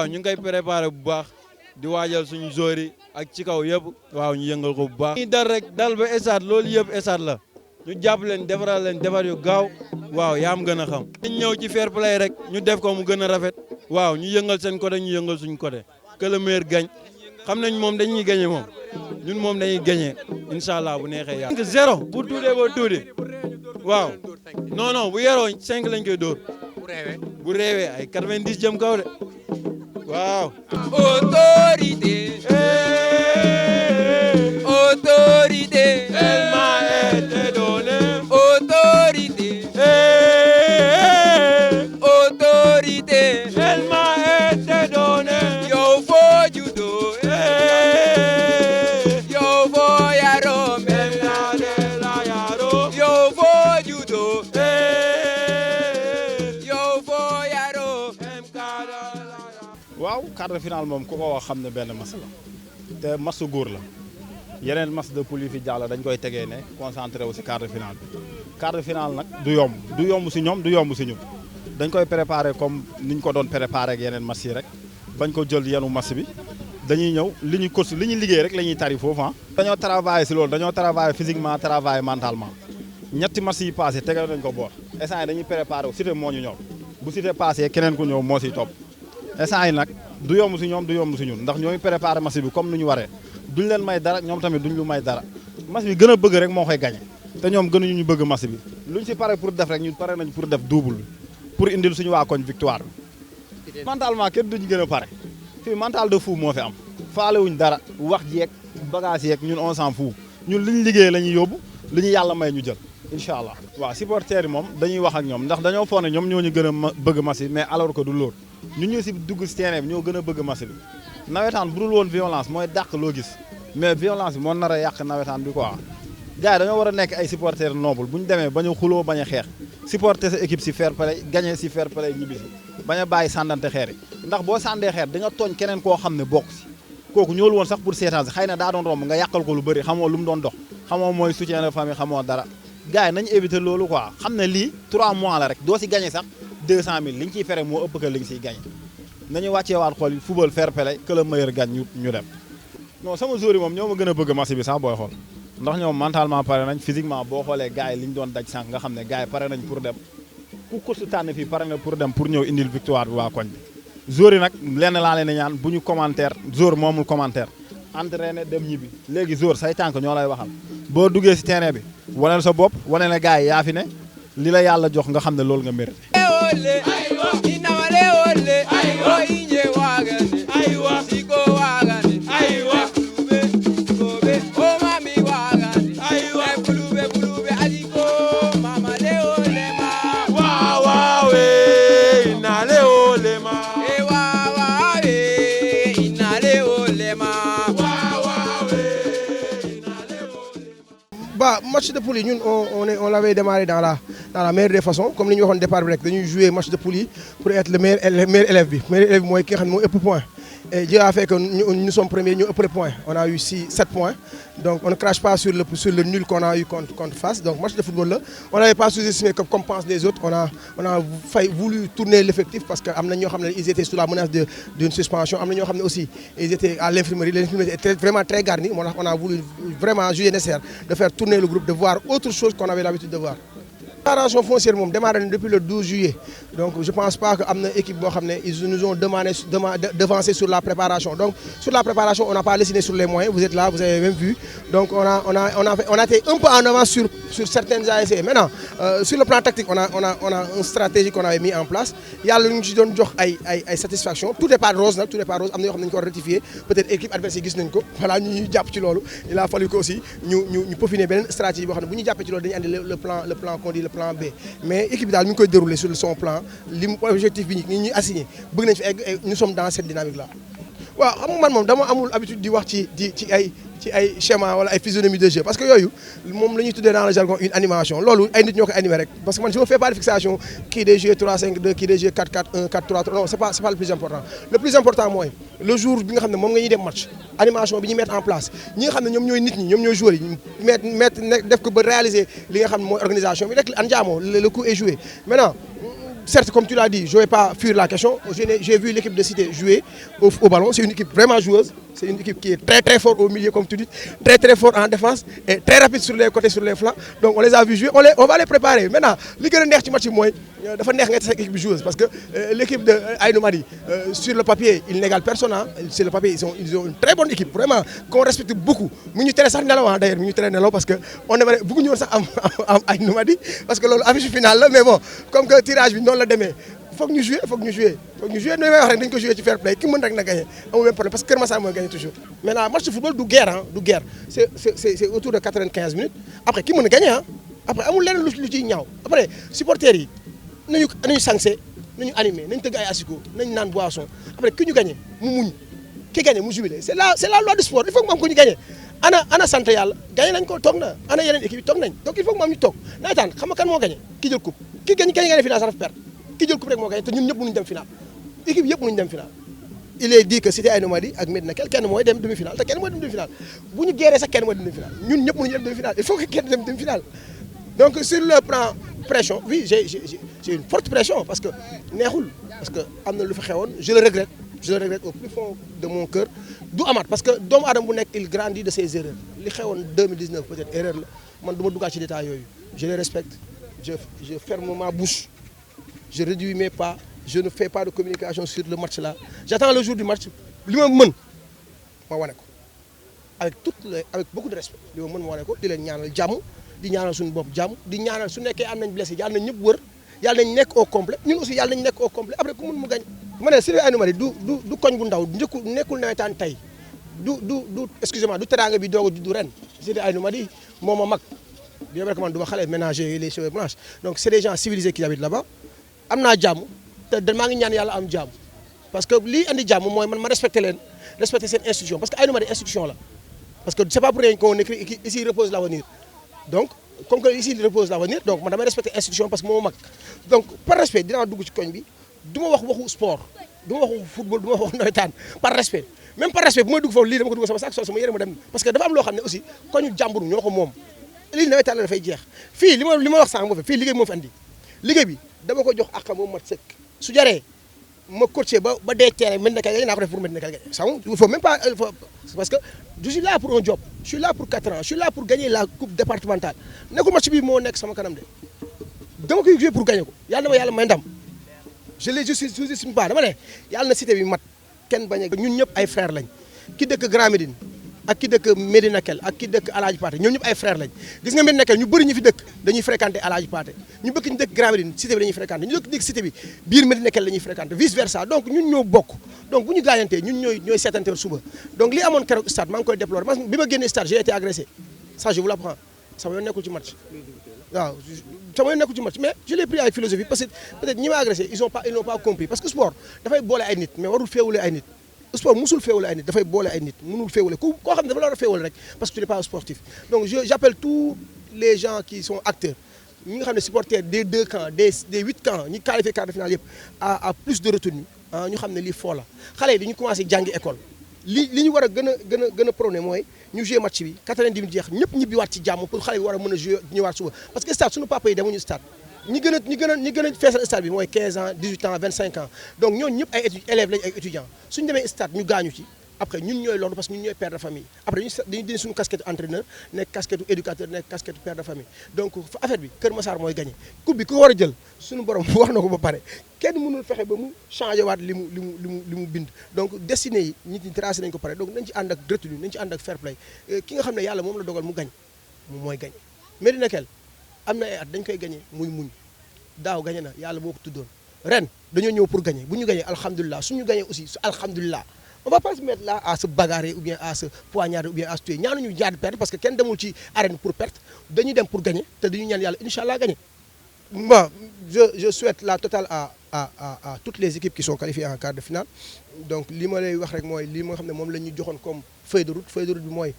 waaw ñu ngi koy préparé bu baax di waajal suñu joueurs yi ak ci kaw yëpp waaw ñu yëngal ko bu baax. ñu dal rek dal ba stade loolu yëpp stade la ñu jàpp leen defaral leen defar yu gaaw waaw yaa am gën a xam. ñu ñëw ci fair play rek ñu def ko mu gën a rafet waaw ñu yëngal seen côté ñu yëngal suñu côté que le meilleur gagne xam nañ moom dañuy gagné moom ñun moom dañuy gagné incha allah bu neexee yàlla. 0 bu tuutee ba tuuti waaw non non bu yeroo 5 lañ koy dóor bu réewee ay 90 jëm kaw de. Wow. Autorité. Autorité. Elle m'a été donnée. Autorité. Autorité. Elle m'a été donnée. Yo fo judo. Yo fo yaro. La yaro. Yo fo judo. Yo fo yaro. waaw quart de finale moom ku ko wax xam ne benn mas la te masu góor la yeneen mas de poule yi fi jàll dañ koy tegee ne concentré wu si quart de finale bi quart de finale nag du yomb si ñoom du yomb si ñun dañ koy préparé comme niñ ko doon préparé ak yeneen mas yi rek bañ ko jël yenu mas bi dañuy ñëw li ñuy liggéey rek la ñuy tari foofu ah. dañoo travaillé si loolu dañoo travaillé physiquement travaillé mentalement ñetti mas yi passé tegal nañ ko boor instant yi dañuy préparé wu Cité moo ñu ñëw bu Cité passé keneen ku ñëw moo siy topp instant yi nag du yomb si ñoom du yomb si ñun ndax ñooy préparé match bi comme nu ñu waree duñ leen may dara ñoom tamit duñ lu may dara match bi gën a bëgg rek moo koy gagné te ñoom gënuñu ñu bëgg match bi luñ si pare pour def rek ñun pare nañ pour def double pour indil suñu waa koñ victoire bi. mentalement kenn duñ gën a pare fii mental de fou moo fi am faale wuñ dara wax jeeg bagage yeeg ñun on s'en fout ñun liñ liggéey la ñuy yóbbu li ñu yàlla may ñu jël incha allah. waaw supporters yi moom dañuy wax ak ñoom ndax dañoo foog ne ñoom ñoo ñu gën a bëgg match bi mais alors que du loolu ñun ñoo si dugg si terrain bi ñoo gën a bëgg match bi nawetaan bu dul woon violence mooy dàq loo gis mais violence bi moo nar a yàq nawetaan bi quoi gars yi dañoo war a nekk ay supporters noble bu ñu demee bañ a xuloo bañ a xeex supporter sa équipe si fair play gagné si fair play ñibbi si bañ a bàyyi sàndante xeer yi ndax boo sàndee xeer di nga tooñ keneen koo xam ne bokk si kooku ñëwul woon sax pour seetaan si xëy na daa doon romb nga yàqal ko lu bëri xamoo lu mu doon dox xamoo mooy soutien de famille xamoo dara gars yi nañu éviter loolu quoi xam ne lii 3 mois la rek doo si gagné sax 200000 li ñu ciy fere moo ëpp que li ñu siy gagné nañu wàccee waat xool football fair play que le meilleur gagne ñu dem non sama joueur yi moom ñoo ma gën a bëgg match bi sax booy xool ndax ñoom mentalement pare nañ physiquement boo xoolee gars yi li ñu doon daj sànq nga xam ne gars yi pare nañ pour dem ku course tànn fii pare na pour dem pour ñëw indil victoire bi waa koñ bi joueur yi nag lenn laa leen di ñaan bu ñu commentaire joueur moomul commentaire entraîné dem ñibbi léegi joueur say tànk ñoo lay waxal boo duggee si terrain bi waneel sa bopp wane ne gars yi yaa fi ne li la yàlla jox nga xam ne loolu nga mérité. Bah, match de poule, nous, on l'avait démarré dans la meilleure des façons. Comme nous avons départ, nous jouer match de poule pour être le meilleur élève. Le meilleur élève, moi, qui a un point. Et Dieu a fait que nous sommes premiers, nous avons points. On a eu 7 points. Donc on ne crache pas sur le nul qu'on a eu contre face. Donc match de football là, on n'avait pas sous-estimé comme pensent les autres. On a voulu tourner l'effectif parce qu'ils étaient sous la menace d'une suspension. Aussi, ils étaient à l'infirmerie. L'infirmerie était vraiment très garnie. On a voulu vraiment juger nécessaire de faire tourner le groupe, de voir autre chose qu'on avait l'habitude de voir. La préparation foncière démarre depuis le 12 juillet. Donc je ne pense pas qu'une équipe ils nous ont demandé d'avancer sur la préparation. Donc sur la préparation, on n'a pas lésiné sur les moyens. Vous êtes là, vous avez même vu. Donc on a été un peu en avance sur certaines ASC. Maintenant, sur le plan tactique, on a une stratégie qu'on avait mis en place. Il y a une satisfaction. Tout n'est pas rose, tout n'est pas rose. On a rectifié. Peut-être l'équipe adversaire voilà, il a fallu aussi nous peaufiner une stratégie. Le plan qu'on dit le plan B. Mais l'équipe a déroulé sur son plan. L'objectif est nous assigné. Nous sommes dans cette dynamique-là. Waaw xam nga man dama amul habitude di wax ci ay schéma wala ay physionomie de jeu parce que yooyu moom la ñuy tuddee dans le jargon une animation loolu ay nit ñoo ko animé rek parce que man je ne fais pas de fixation kii day jouer 3-5-2 kii day jouer 4-4-1 4-3-3 non c'est pas le plus important. Le plus important mooy le jour bi nga xam ne moom nga ñuy dem match animation bi ñuy mettre en place ñi nga xam ne ñoom ñooy nit ñi ñoom ñooy joueurs yi mettre def ko ba réaliser li nga xam ne mooy organisation bi rek an jaamoo le coup est joué maintenant. Certes, comme tu l'as dit, je ne vais pas fuir la question. J'ai vu l'équipe de Cité jouer au ballon. C'est une équipe vraiment joueuse. C'est une équipe qui est très très forte au milieu, comme tu dis, très très forte en défense et très rapide sur les côtés, sur les flancs. Donc on les a vus jouer. On va les préparer. Maintenant, ce qui est le match, c'est l'équipe joueuse. Parce que l'équipe de Aïnou Madi, sur le papier, ils n'égalent personne. Hein. Sur le papier, ils ont une très bonne équipe, vraiment, qu'on respecte beaucoup. Nous sommes d'ailleurs, parce qu'on aimerait beaucoup de gens Aïnou Madi, parce que l'affiche finale, mais bon, comme que le tirage, non la demain. Il faut que nous jouions, nous devons jouer fair play. Qui m'a gagné? Parce que Kermassar m'a gagné toujours. Maintenant, match de football, du guerre. C'est autour de 95 minutes. Après, qui m'a gagné? Après, on a après, supporters, nous sommes censés, nous sommes animés, nous sommes asiko, nous sommes boisson. Après, qui nous gagne? Qui gagne? Nous jouons. C'est la loi du sport. Il faut que nous gagnions. Ana santé yalla gagné nañ ko tok na ana yeneen équipe tok nañ donc il faut que mo am ñu tok nawetaan xam nga kan mo gagné ki jël coupe ki gagné final sax perdre ki jël coupe rek mo gagné te ñun ñëpp mënuñ dem final équipe yëpp mënuñ dem final il est dit que Cité Aïnou Mady ak Médina kenn mooy dem demi final te kenn mooy dem demi final bu ñu géré sax kenn mooy dem demi final ñun ñëpp mënuñ dem demi final il faut que kenn dem demi final donc sur le plan pression oui j'ai une forte pression parce que neexul parce que am na lu fa xewoon je le regrette au plus fond de mon cœur du amaat parce que doomu aadama bu nekk il grandit de ses erreurs li xewoon 2019 peut-être erreur la man du ma duggaat ci détail yooyu je les respecte je ferme ma bouche je réduis mes pas je ne fais pas de communication sur le match là j'attends le jour du match li ma mën ma wane ko avec beaucoup de respect li ma mën ma wane ko di leen ñaanal jàmm di ñaanal suñu bopp jàmm di ñaanal su nekkee am nañ blessé yàlla nañ ñëpp wër yàlla nañ nekk au complet ñun aussi yàlla nañ nekk au complet après ku mën mu gañ ma ne Cité Aïnou Mady du koñ bu ndaw nekkul nawetaan tey du excusez-moi du teraanga bi doog a juddu ren Cité Aïnou Mady moo ma mag bien vrai que man du ma xale ménager les cheveux blanches donc c'est des gens civilisés qui habitent là-bas am naa jàmm te maa ngi ñaan yàlla am jàmm parce que lii andi jàmm mooy man ma respecter seen institution parce que Aïnou Mady institution la parce que c'est pas pour rien qu'on écrit ici repose l'avenir donc comme que ici repose l'avenir donc man damay respecter institution parce que moo ma mag donc par respect dinaa dugg ci koñ bi du ma wax waxu sport du ma wax waxu football du ma wax waxu nawetaan par respect même par respect bu may dugg foofu lii dama ko dugg sama sac sol sama yére ma dem parce que dafa am loo xam ne aussi koñu jàmbur ñoo ko moom lii nawetaan la dafay jeex fii li ma wax sànq moo fi fii liggéey moo fi andi liggéey bi dama ko jox àqam moom mat sëkk su jaree ma coaché ba dee terrain mën na kay gañ naa ko def pour mën na kay gañ il faut même pas parce que je suis là pour un job je suis là pour 4 ans je suis là pour gagner la coupe départementale nekkul match bi moo nekk sama kanam de dama koy jouer pour gagner ko yàlla na ma yàlla may ndam je les sous-estime pas dama ne yàlla na Cité bi mat kenn bañ a ñun ñëpp ay frères lañ ki dëkk Grand Médine ak ki dëkk Médina Kell ak ki dëkk Alaaji Paate ñoom ñëpp ay frères lañ gis nga Médina Kell ñu bëri ñu fi dëkk dañuy fréquenter Alaaji Paate ñu dëkk Grand Médine Cité bi dañuy fréquenter ñu dëkk Cité bi biir Médina Kell la ñuy fréquenter vice versa donc ñun ñoo bokk donc bu ñu gaayantee ñun ñooy seetanteer suba donc li amoon keroog stade maa ngi koy déplorer parce que bi ma génnee stade j'ai été agressé ça je vous l'apprends sama yoon nekkul ci match waaw sama yoon nekkul ci match mais je l'ai pris avec philosophie parce que peut-être ñi ma agressé ils n'ont pas compris parce que sport dafay boole ay nit mais warul féewule ay nit sport musul féewale ay nit dafay boole ay nit mënul féewale koo xam ne dafa la war a féewale rek parce que tu n'es pas un sportif donc j'appelle tous les gens qui sont acteurs ñi nga xam ne supporters des 2 camps des 8 camps ñi qualifié quart de finale yëpp à plus de retenue ah ñu xam ne lii foo la xale yi dañu commencé jàngi école li ñu war a gën a prôné mooy ñu joué match bi 90 minutes jeex ñëpp ñibbiwaat ci jàmm pour xale yi war a mën a joué ñëwaat suba parce que stade suñu papa yi demuñu stade ñi gën a feesal stade bi mooy 15 ans 18 ans 25 ans donc ñooñu ñëpp ay élèves lañ ay étudiants suñu demee stade ñu gaañu ci après ñun ñooy loolu parce que ñun ñooy père de famille après dañuy dindi suñu casquette entraîneur nekk casquette éducateur nekk casquette père de famille donc affaire bi Kër Massar mooy gagné coupe bi ku war a jël suñu borom wax na ko ba pare kenn mënul fexe ba mu changé waat li mu bind donc destiné yi nit ñi tracé nañ ko pare donc nañ ci ànd ak retenue nañ ci ànd ak fair play ki nga xam ne yàlla moom la dogal mu gañ moom mooy gañ Médina Kell am na ay at dañ koy gagné muy muñ daaw gagné na yàlla moo ko tuddoon ren dañoo ñëw pour gagné bu ñu gagné alhamdulilah suñu gagné aussi alhamdulilah on va pas se mettre là à se bagarrer ou bien à se poignarder ou bien à se tuer ñaanuñu jaar perdre parce que kenn demul ci arène pour perdre dañuy dem pour gagner te dañuy ñaan yàlla incha allah gagner. Bon, je souhaite la totale à toutes les équipes qui sont qualifiées en quart de finale donc li ma lay wax rek mooy li nga xam ne moom la ñu joxoon comme feuille de route bi mooy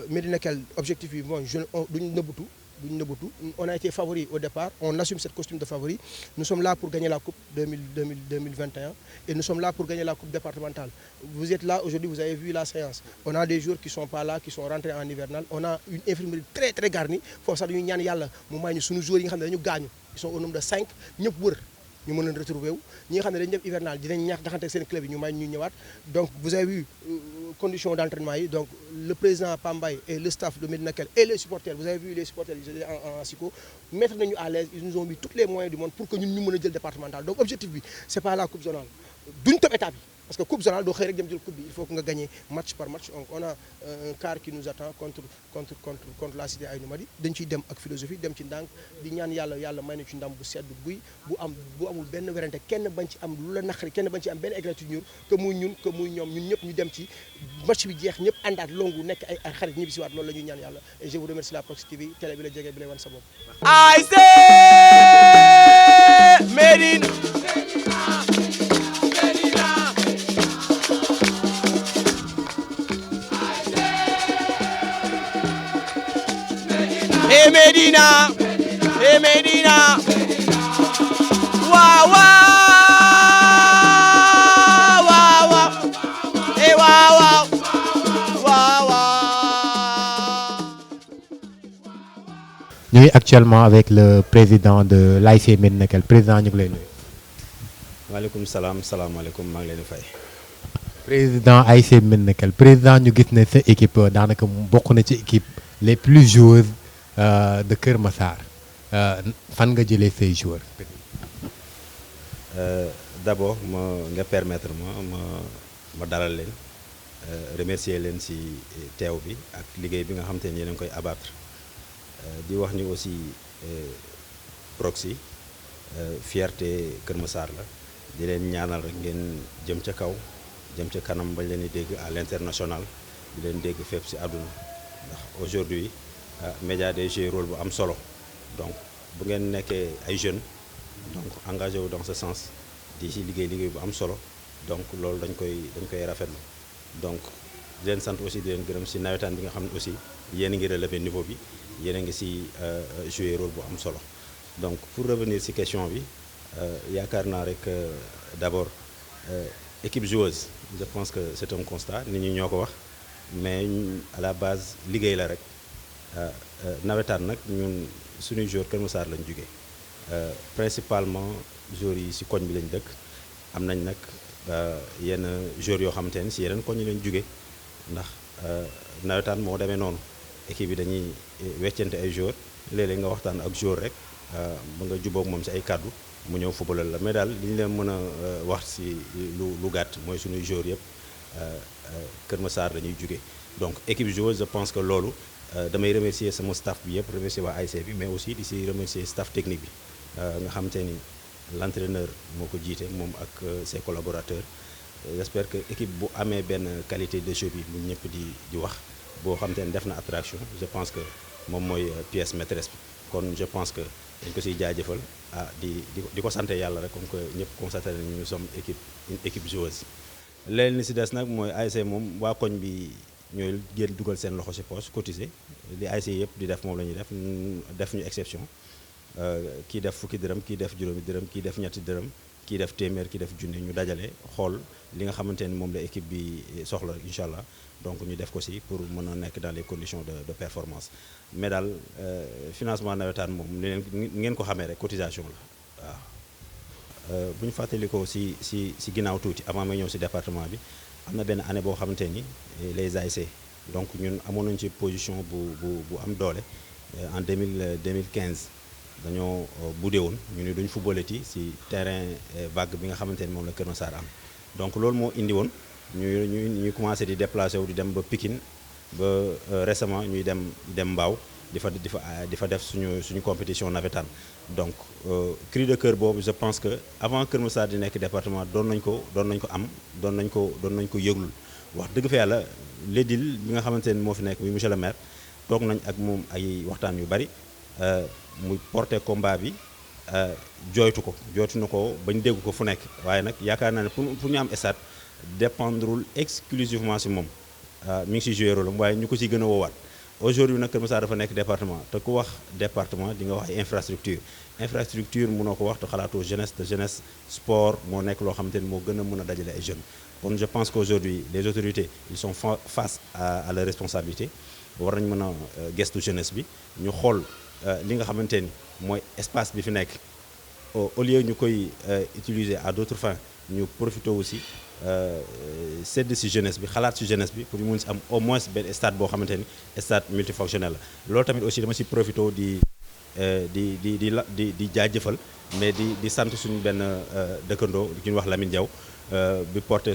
Médina Kell objectif bi mooy duñu nëbbatu. On a été favori au départ, on assume cette costume de favori. Nous sommes là pour gagner la Coupe 2021 et nous sommes là pour gagner la Coupe départementale. Vous êtes là aujourd'hui, vous avez vu la séance. On a des joueurs qui ne sont pas là, qui sont rentrés en hivernal. On a une infirmerie très très garnie. Il faut que nous ayons nos joueurs qui gagnent. Ils sont au nombre de 5. Nous mën leen retrouver wu ñi nga xam ne dañu dem hivernal dinañ ñaax jaxante seen club yi ñu may ñu ñëwaat donc vous avez vu conditions d'entraînement yi donc le président Pambay et le staff de Médina Kell et les supporters vous avez vu les supporters en SICO mettre nañu à l'aise ils nous ont mis tous les moyens du monde pour que ñun ñu mën a jël départemental donc objectif bi c'est pas la coupe zonale duñ top état bi parce que coupe zonale doo xëy rek dem jël coupe bi il faut que nga gagner match par match donc on a un quart qui nous attend contre la cité Aïnou Mady dañ ciy dem ak philosophie dem ci ndànk di ñaan yàlla may na ci ndam bu sedd guy bu amul benn werante kenn bañ ci am lu la naqari kenn bañ ci am benn égratignure que muy ñun que muy ñoom ñun ñëpp ñu dem ci match bi jeex ñëpp àndaat longu nekk ay xarit ñibbi si waat loolu la ñuy ñaan yàlla et je vous remercie la Proxi TV télé bi la jege bi lay wan sa bopp ASC Médina Hey Médina, hey Médina, waaw waaw waaw waaw, hey waaw waaw waaw waaw. Ñu ngi actuellement avec le président de l'ASC Médina Kell président ñu ngi lay nuyu. waaleykum salaam salaamaaleykum maa ngi leen di fay. président ASC Médina Kell président ñu gis ne sa équipe daanaka bokk na ci équipe les plus joueuses de Kër Massar fan nga jëlee say joueurs. D'abord nga permettre ma dalal leen remercier leen ci teew bi ak liggéey bi nga xam te ne yéen a ngi koy abattre di wax ni aussi Proxi fierté Kër Massar la di leen ñaanal rek ngeen jëm ca kaw jëm ca kanam bañ leen di dégg à l'international di leen dégg fépp ci àdduna ndax aujourd'hui média day jouer rôle bu am solo donc bu ngeen nekkee ay jeunes donc engagé wu dans ce sens di ci liggéey bu am solo donc loolu dañ koy rafetlu donc di leen sant aussi di leen gërëm ci nawetaan bi nga xam ne aussi yéen a ngi relever niveau bi yéen a ngi ci jouer rôle bu am solo donc pour revenir ci question bi yaakaar naa rek d'abord équipe joueuse je pense que c'est un constat nit ñi ñoo ko wax mais à la base liggéey la rek nawetaan nag ñun suñuy joueurs Kër Massar lañ jógee principalement joueurs yi ci koñ bi lañ dëkk am nañ nag yenn joueurs yoo xamante ne ci yeneen koñ yi lañ jógee ndax nawetaan moo demee noonu équipe bi dañuy weccante ay joueurs léeg-léeg nga waxtaan ak joueur rek ba nga jubóog moom ci ay kàddu mu ñëw footballal la mais daal li ñu leen mën a wax ci lu gàtt mooy suñuy joueurs yëpp Kër Massar dañuy jóge donc équipe joueuse je pense que loolu damay remercier sama staff bi yëpp remercier waa ASC bi mais aussi di ci remercier staff technique bi nga xamante ni l'entraîneur moo ko jiite moom ak ses collaborateurs j'espère que équipe bu amee benn qualité de jeu bi bu ñëpp di wax boo xamante ni def na attraction je pense que moom mooy pièce maîtresse bi kon je pense que dañ ko ciy jaajëfal di ko sant yàlla rek comme que ñëpp constaté nañu nous sommes une équipe joueuse. leneen li ci des nag mooy ASC moom waa koñ bi ñooy génn dugal seen loxo ci poche cotiser li ASC yëpp di def moom la ñuy def ñu exception kii def fukki dërëm kii def juróomi dërëm kii def ñetti dërëm kii def téeméer kii def junni ñu dajale xool li nga xamante ni moom la équipe bi soxla incha allah donc ñu def ko si pour mën a nekk dans les conditions de performance mais daal financement nawetaan moom ni ngeen ko xamee rek cotisation la waaw. bu ñu fàttalikoo si ginnaaw tuuti avant may ñëw si département bi am na benn année boo xamante ni les ASC donc ñun amoon nañu ci position bu am doole en 2015 dañoo budde woon ñu ni duñ footballati si terrain vague bi nga xamante ni moom la Kër Massar am donc loolu moo indi woon ñu commencé di déplacé wu di dem ba Pikine ba récemment ñuy dem Mbao di fa def suñu compétition navétane donc cri de cœur boobu je pense que avant Kër Massar di nekk département doon nañ ko yëglul wax dëgg fa yàlla l'édile bi nga xamante ni moo fi nekk muy monsieur le maire toog nañ ak moom ay waxtaan yu bari muy porter combat bi jooytu na ko bañ dégg ko fu nekk waaye nag yaakaar naa ne pour ñu am stade dépendrul exclusivement si moom mi ngi si joué rôle am waaye ñu ko si gën a woowaat aujourd'hui nag Kër Massar dafa nekk département te ku wax département di nga wax ay infrastructure mënoo ko wax te xalaatoo jeunesse sport moo nekk loo xamante ni moo gën a mën a dajale ay jeunes kon je pense qu'aujourd'hui les autorités ils sont face à la responsabilité war nañ mën a gestu jeunesse bi ñu xool li nga xamante ni mooy espace bi fi nekk au lieu ñu koy utiliser à d'autres fins ñu profiter aussi sedd ci jeunesse bi xalaat ci jeunesse bi pour ñu mun si am au moins benn stade boo xamante ni stade multifonctionnel la loolu tamit aussi dama ci profiter di jaajëfal mais di sant suñu benn dëkkandoo di ñu wax Lamine Diaw bi porté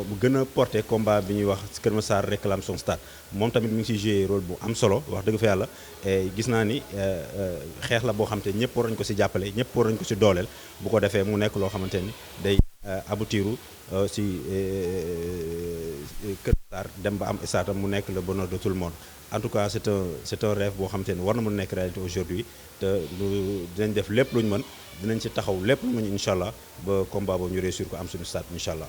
bu gën a porté combat bi ñuy wax Kër Massar réclame son stade moom tamit mi ngi ciy joué rôle bu am solo wax dëgg fa yàlla gis naa ni xeex la boo xamante ni ñëpp war nañu ko ci jàppale ñëpp war nañu ko ci dooleel bu ko defee mu nekk loo xamante ni day aboutiru ci Kër Massar dem ba am stade mu nekk le bonheur de tout le monde en tout cas c'est un rêve boo xamante ni war na mën nekk réalité aujourd'hui te dinañ def lépp lu ñu mën dinañ ci taxaw lépp lu ñu mën incha allah ba combat boobu ñu réussir ko am suñu stade incha allah.